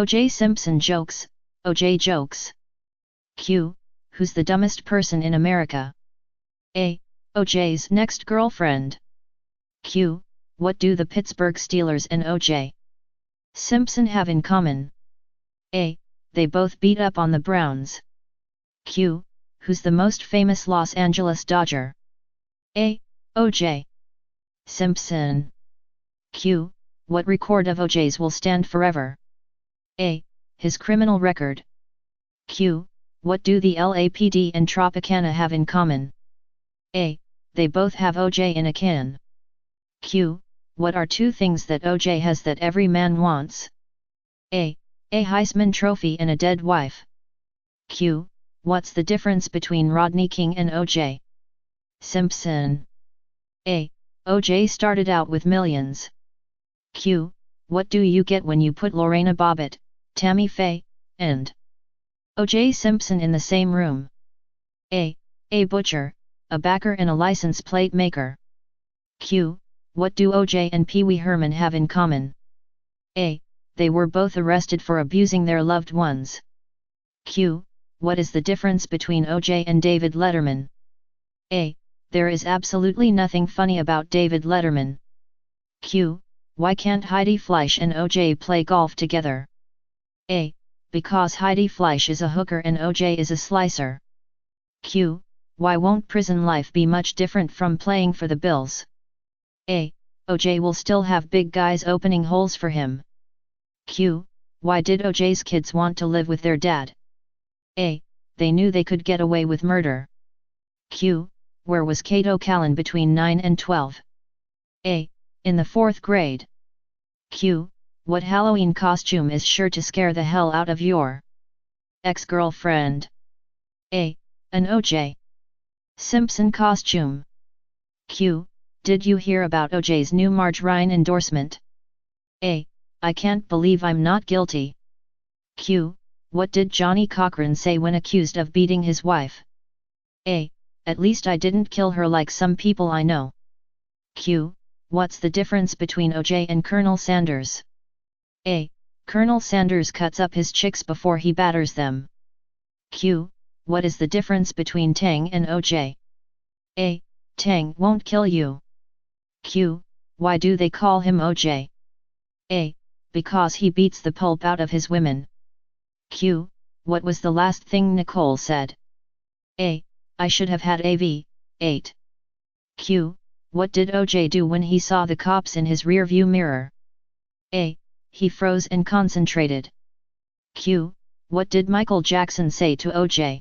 O.J. Simpson jokes, O.J. jokes. Q. Who's the dumbest person in America? A. O.J.'s next girlfriend. Q. What do the Pittsburgh Steelers and O.J. Simpson have in common? A. They both beat up on the Browns. Q. Who's the most famous Los Angeles Dodger? A. O.J. Simpson. Q. What record of O.J.'s will stand forever? A. His criminal record. Q. What do the LAPD and Tropicana have in common? A. They both have O.J. in a can. Q. What are two things that O.J. has that every man wants? A. A Heisman Trophy and a dead wife. Q. What's the difference between Rodney King and O.J. Simpson? A. O.J. started out with millions. Q. What do you get when you put Lorena Bobbitt, Tammy Faye, and O.J. Simpson in the same room? A. A butcher, a backer and a license plate maker. Q. What do O.J. and Pee Wee Herman have in common? A. They were both arrested for abusing their loved ones. Q. What is the difference between O.J. and David Letterman? A. There is absolutely nothing funny about David Letterman. Q. Why can't Heidi Fleisch and O.J. play golf together? A. Because Heidi Fleisch is a hooker and O.J. is a slicer. Q. Why won't prison life be much different from playing for the Bills? A. O.J. will still have big guys opening holes for him. Q. Why did O.J.'s kids want to live with their dad? A. They knew they could get away with murder. Q. Where was Kato Callan between 9 and 12? A. In the 4th grade. Q. What Halloween costume is sure to scare the hell out of your ex-girlfriend? A. An O.J. Simpson costume. Q. Did you hear about O.J.'s new margarine endorsement? A. I can't believe I'm not guilty. Q. What did Johnny Cochran say when accused of beating his wife? A. At least I didn't kill her like some people I know. Q. What's the difference between O.J. and Colonel Sanders? A. Colonel Sanders cuts up his chicks before he batters them. Q. What is the difference between Tang and O.J.? A. Tang won't kill you. Q. Why do they call him O.J.? A. Because he beats the pulp out of his women. Q. What was the last thing Nicole said? A. I should have had AV-8. Q. What did O.J. do when he saw the cops in his rearview mirror? A. He froze and concentrated. Q. What did Michael Jackson say to O.J.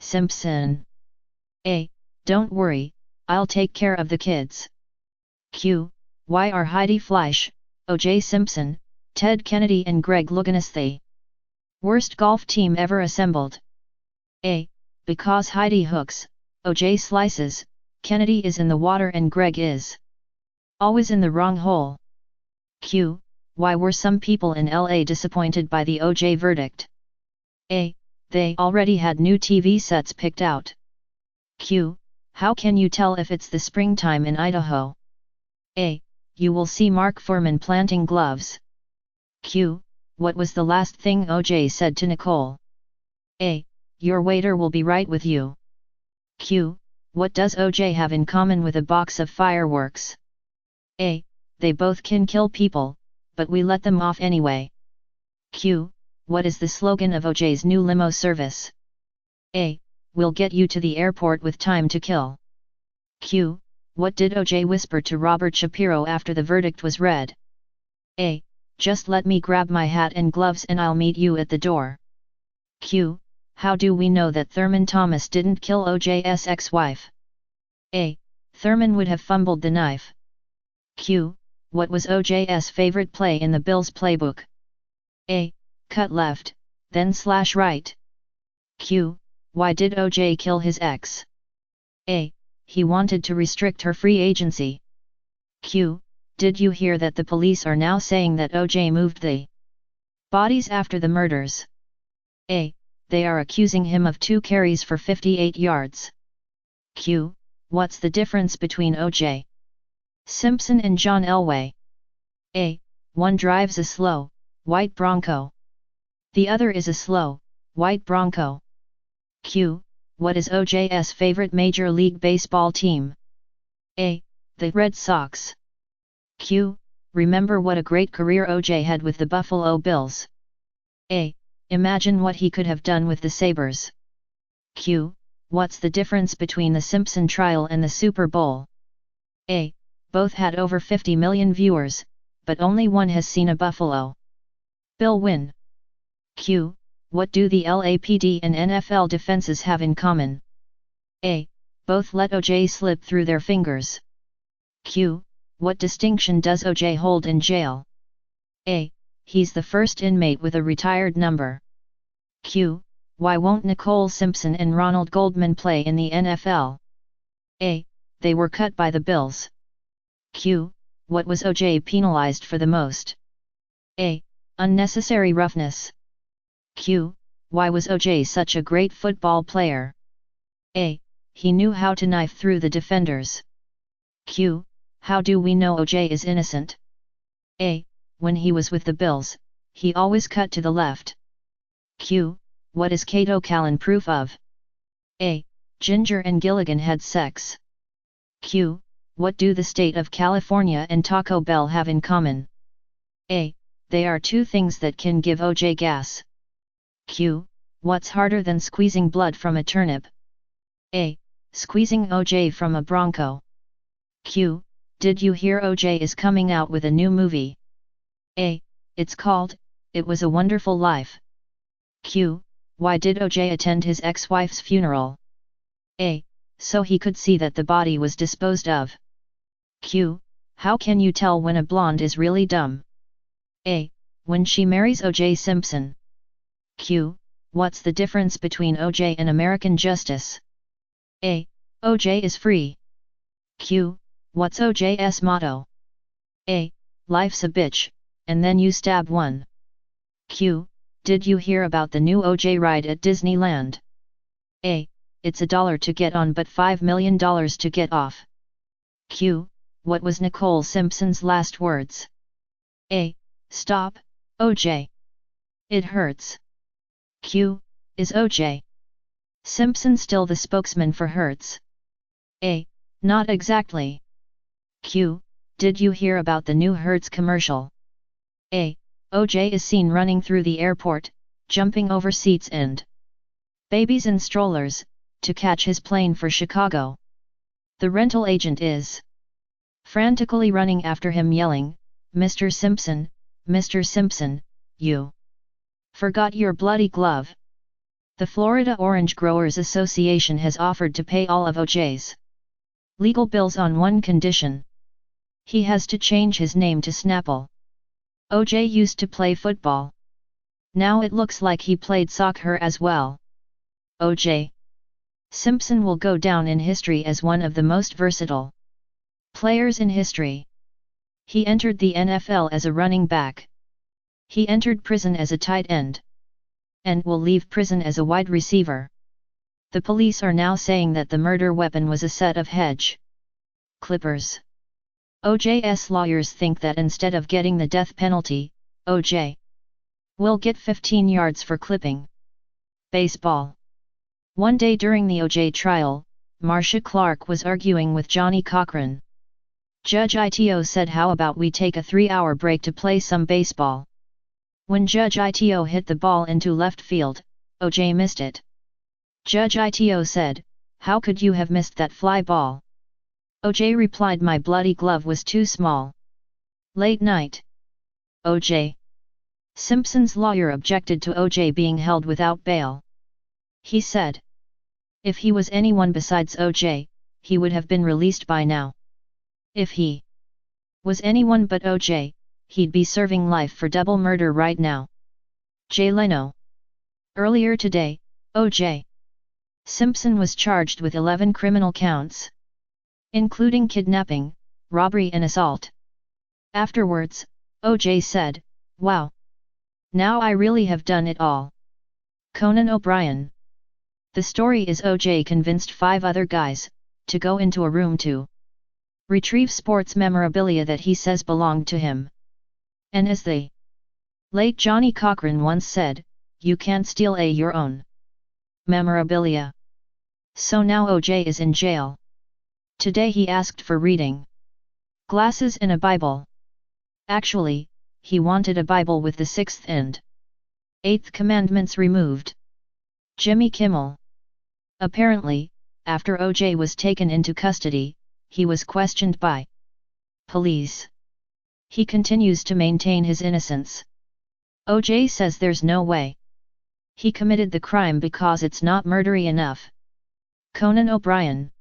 Simpson? A. Don't worry, I'll take care of the kids. Q. Why are Heidi Fleisch, O.J. Simpson, Ted Kennedy and Greg Louganis the worst golf team ever assembled? A. Because Heidi hooks, O.J. slices, Kennedy is in the water and Greg is always in the wrong hole. Q. Why were some people in LA disappointed by the O.J. verdict? A. They already had new TV sets picked out. Q. How can you tell if it's the springtime in Idaho? A. You will see Mark Fuhrman planting gloves. Q. What was the last thing O.J. said to Nicole? A. Your waiter will be right with you. Q. What does O.J. have in common with a box of fireworks? A. They both can kill people, but we let them off anyway. Q. What is the slogan of O.J.'s new limo service? A. We'll get you to the airport with time to kill. Q. What did O.J. whisper to Robert Shapiro after the verdict was read? A. Just let me grab my hat and gloves and I'll meet you at the door. Q. How do we know that Thurman Thomas didn't kill O.J.'s ex-wife? A. Thurman would have fumbled the knife. Q. What was O.J.'s favorite play in the Bills playbook? A. Cut left, then slash right. Q. Why did O.J. kill his ex? A. He wanted to restrict her free agency. Q. Did you hear that the police are now saying that O.J. moved the bodies after the murders? A. They are accusing him of 2 carries for 58 yards. Q. What's the difference between O.J. Simpson and John Elway? A. One drives a slow, white Bronco. The other is a slow, white Bronco. Q. What is OJ's favorite Major League Baseball team? A. The Red Sox. Q. Remember what a great career OJ had with the Buffalo Bills. A. Imagine what he could have done with the Sabres. Q. What's the difference between the Simpson trial and the Super Bowl? A. Both had over 50 million viewers, but only one has seen a Buffalo Bill win. Q. What do the LAPD and NFL defenses have in common? A. Both let OJ slip through their fingers. Q. What distinction does OJ hold in jail? A. He's the first inmate with a retired number. Q. Why won't Nicole Simpson and Ronald Goldman play in the NFL? A. They were cut by the Bills. Q. What was OJ penalized for the most? A. Unnecessary roughness. Q. Why was OJ such a great football player? A. He knew how to knife through the defenders. Q. How do we know OJ is innocent? A. When he was with the Bills, he always cut to the left. Q. What is Kato Callan proof of? A. Ginger and Gilligan had sex. Q. What do the state of California and Taco Bell have in common? A. They are two things that can give OJ gas. Q. What's harder than squeezing blood from a turnip? A. Squeezing OJ from a Bronco. Q. Did you hear OJ is coming out with a new movie? A. It's called, It Was a Wonderful Life. Q. Why did OJ attend his ex-wife's funeral? A. So he could see that the body was disposed of. Q. How can you tell when a blonde is really dumb? A. When she marries OJ Simpson. Q. What's the difference between OJ and American justice? A. OJ is free. Q. What's OJ's motto? A. Life's a bitch, and then you stab one. Q. Did you hear about the new OJ ride at Disneyland? A. It's $1 to get on but $5 million to get off. Q. What was Nicole Simpson's last words? A. Stop, OJ. It hurts. Q. Is OJ Simpson still the spokesman for Hertz? A. Not exactly. Q. Did you hear about the new Hertz commercial? A. OJ is seen running through the airport, jumping over seats and babies and strollers, to catch his plane for Chicago. The rental agent is frantically running after him yelling, Mr. Simpson, Mr. Simpson, you forgot your bloody glove. The Florida Orange Growers Association has offered to pay all of OJ's legal bills on one condition. He has to change his name to Snapple. OJ used to play football. Now it looks like he played soccer as well. OJ Simpson will go down in history as one of the most versatile players in history. He entered the NFL as a running back. He entered prison as a tight end. And will leave prison as a wide receiver. The police are now saying that the murder weapon was a set of hedge clippers. OJ's lawyers think that instead of getting the death penalty, OJ will get 15 yards for clipping. Baseball. One day during the OJ trial, Marcia Clark was arguing with Johnny Cochran. Judge Ito said, how about we take a 3-hour break to play some baseball? When Judge Ito hit the ball into left field, OJ missed it. Judge Ito said, how could you have missed that fly ball? OJ replied, my bloody glove was too small. Late night. OJ Simpson's lawyer objected to OJ being held without bail. He said, if he was anyone besides OJ, he would have been released by now. If he was anyone but OJ, he'd be serving life for double murder right now. Jay Leno. Earlier today, OJ Simpson was charged with 11 criminal counts, including kidnapping, robbery and assault. Afterwards, OJ said, wow. Now I really have done it all. Conan O'Brien. The story is OJ convinced 5 other guys to go into a room to retrieve sports memorabilia that he says belonged to him. And as the late Johnny Cochran once said, you can't steal your own memorabilia. So now OJ is in jail. Today he asked for reading glasses and a Bible. Actually, he wanted a Bible with the 6th and 8th commandments removed. Jimmy Kimmel. Apparently, after OJ was taken into custody, he was questioned by police. He continues to maintain his innocence. OJ says there's no way he committed the crime because it's not murdery enough. Conan O'Brien.